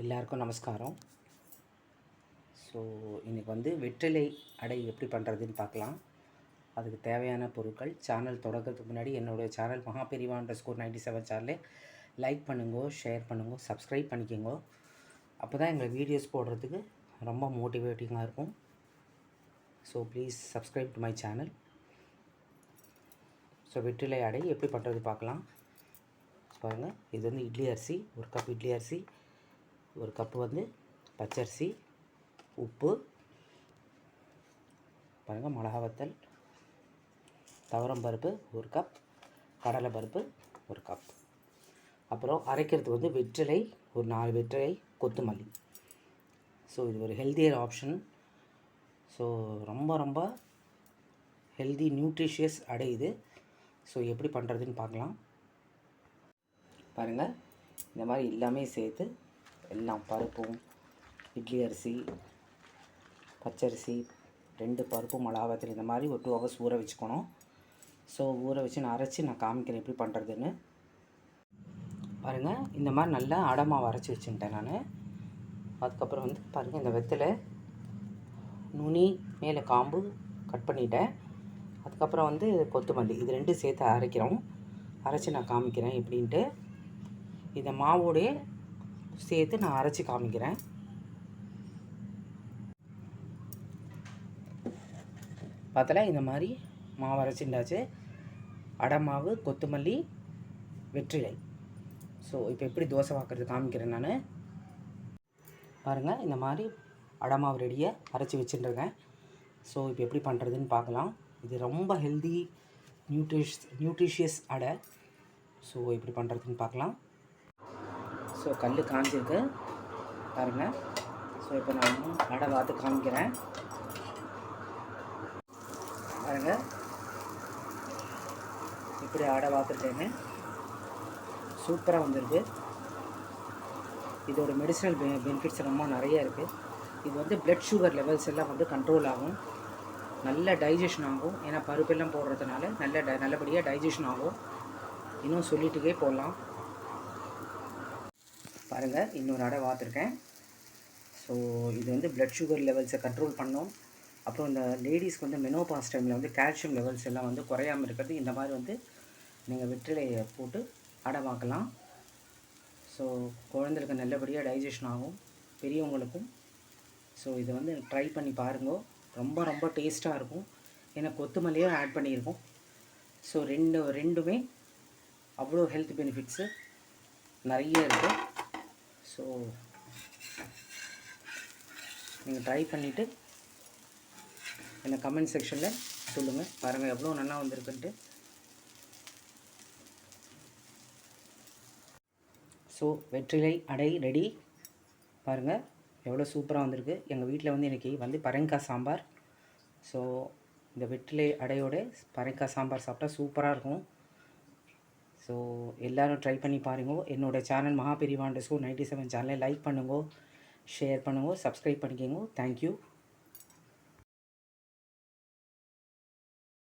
எல்லாருக்கும் நமஸ்காரம். ஸோ இன்றைக்கி வந்து வெற்றிலை அடை எப்படி பண்ணுறதுன்னு பார்க்கலாம். அதுக்கு தேவையான பொருட்கள், சேனல் தொடங்கிறதுக்கு முன்னாடி என்னுடைய சேனல் மகாபெரிவா_97 சேனலை லைக் பண்ணுங்க, ஷேர் பண்ணுங்க, சப்ஸ்கிரைப் பண்ணிக்கோங்க. அப்போ தான் எங்கள் வீடியோஸ் போடுறதுக்கு ரொம்ப மோட்டிவேட்டிங்காக இருக்கும். So please subscribe to my channel. So வெற்றிலை அடை எப்படி பண்ணுறது பார்க்கலாம். பாருங்கள், இது வந்து இட்லி அரிசி, ஒரு கப் இட்லி அரிசி, ஒரு கப்பு வந்து பச்சரிசி, உப்பு, பாருங்கள் மிளகா வத்தல், துவரம் பருப்பு ஒரு கப், கடலை பருப்பு ஒரு கப். அப்புறம் அரைக்கிறதுக்கு வந்து வெற்றிலை ஒரு 4 வெற்றிலை, கொத்தமல்லி. ஸோ இது ஒரு ஹெல்த்தியர் ஆப்ஷன். ஸோ ரொம்ப ரொம்ப ஹெல்தி நியூட்ரிஷியஸ் அடை இது. ஸோ எப்படி பண்ணுறதுன்னு பார்க்கலாம். பாருங்கள், இந்த மாதிரி எல்லாமே சேர்த்து எல்லாம் பருப்பும், இட்லி அரிசி, பச்சரிசி, 2 பருப்பும், மிளகாவத்தல் இந்த மாதிரி ஒரு 2 hours ஊற வச்சுக்கணும். ஸோ ஊற வச்சு நான் அரைச்சி நான் காமிக்கிறேன் எப்படி பண்ணுறதுன்னு. பாருங்கள், இந்த மாதிரி நல்லா அடமாவை அரைச்சி வச்சுட்டேன் நான். அதுக்கப்புறம் வந்து பாருங்கள், இந்த வெத்தலை நுனி மேலே காம்பு கட் பண்ணிட்டேன். அதுக்கப்புறம் வந்து கொத்தமல்லி, இது 2 சேர்த்து அரைக்கிறோம். அரைச்சி நான் காமிக்கிறேன் எப்படின்ட்டு. இந்த மாவோடைய சேர்த்து நான் அரைச்சி காமிக்கிறேன். பார்த்தல இந்த மாதிரி மாவு அரைச்சிண்டாச்சு. அடை மாவு, கொத்தமல்லி, வெற்றிலை. ஸோ இப்போ எப்படி தோசை வாக்குறது காமிக்கிறேன் நான். பாருங்கள், இந்த மாதிரி அடை மாவு ரெடியாக அரைச்சி வச்சுட்டுருக்கேன். ஸோ இப்போ எப்படி பண்ணுறதுன்னு பார்க்கலாம். இது ரொம்ப ஹெல்தி நியூட்ரிஷியஸ் அடை. ஸோ எப்படி பண்ணுறதுன்னு பார்க்கலாம். ஸோ கல் காஞ்சிருக்கு பாருங்கள். ஸோ இப்போ நான் அடை வாத்து காமிக்கிறேன். பாருங்கள், இப்படி அடை வாத்துட்டேன்னு சூப்பராக வந்திருக்கு. இதோட மெடிசனல் பெனிஃபிட்ஸ் ரொம்ப நிறைய இருக்குது. இது வந்து பிளட் சுகர் லெவல்ஸ் எல்லாம் வந்து கண்ட்ரோல் ஆகும், நல்ல டைஜஷன் ஆகும். ஏன்னா பருப்பெல்லாம் போடுறதுனால நல்லபடியாக டைஜஷன் ஆகும். இன்னும் சொல்லிட்டுக்கே போடலாம். பாருங்கள், இன்னொரு அடை வாத்துருக்கேன். ஸோ இது வந்து பிளட் சுகர் லெவல்ஸை கண்ட்ரோல் பண்ணும். அப்புறம் இந்த லேடிஸ்க்கு வந்து மெனோபாஸ் டைமில் வந்து கால்சியம் லெவல்ஸ் எல்லாம் வந்து குறையாமல் இருக்கிறது இந்த மாதிரி வந்து நீங்கள் வெற்றிலையை போட்டு அடை வாக்கலாம். ஸோ குழந்தைகளுக்கு நல்லபடியாக டைஜஷன் ஆகும், பெரியவங்களுக்கும். ஸோ இதை வந்து ட்ரை பண்ணி பாருங்க, ரொம்ப ரொம்ப டேஸ்ட்டாக இருக்கும். ஏன்னா கொத்தமல்லியும் ஆட் பண்ணியிருக்கோம். ஸோ ரெண்டுமே அவ்வளோ ஹெல்த் பெனிஃபிட்ஸு நிறைய இருக்குது. ஸோ நீங்கள் ட்ரை பண்ணிவிட்டு எனக்கு கமெண்ட் செக்ஷனில் சொல்லுங்கள். பாருங்கள் எவ்வளோ நல்லா வந்திருக்குன்ட்டு. ஸோ வெற்றிலை அடை ரெடி. பாருங்கள் எவ்வளோ சூப்பராக வந்திருக்கு. எங்கள் வீட்டில் வந்து இன்றைக்கி வந்து பரங்காய் சாம்பார். ஸோ இந்த வெற்றிலை அடையோட பரங்காய் சாம்பார் சாப்பிட்டா சூப்பராக இருக்கும். ஸோ எல்லோரும் ட்ரை பண்ணி பாருங்க. என்னோடய சேனல் மகாபெரிவா_97 சேனலை லைக் பண்ணுங்க, ஷேர் பண்ணுங்க, சப்ஸ்கிரைப் பண்ணிக்கோங்க. தேங்க்யூ.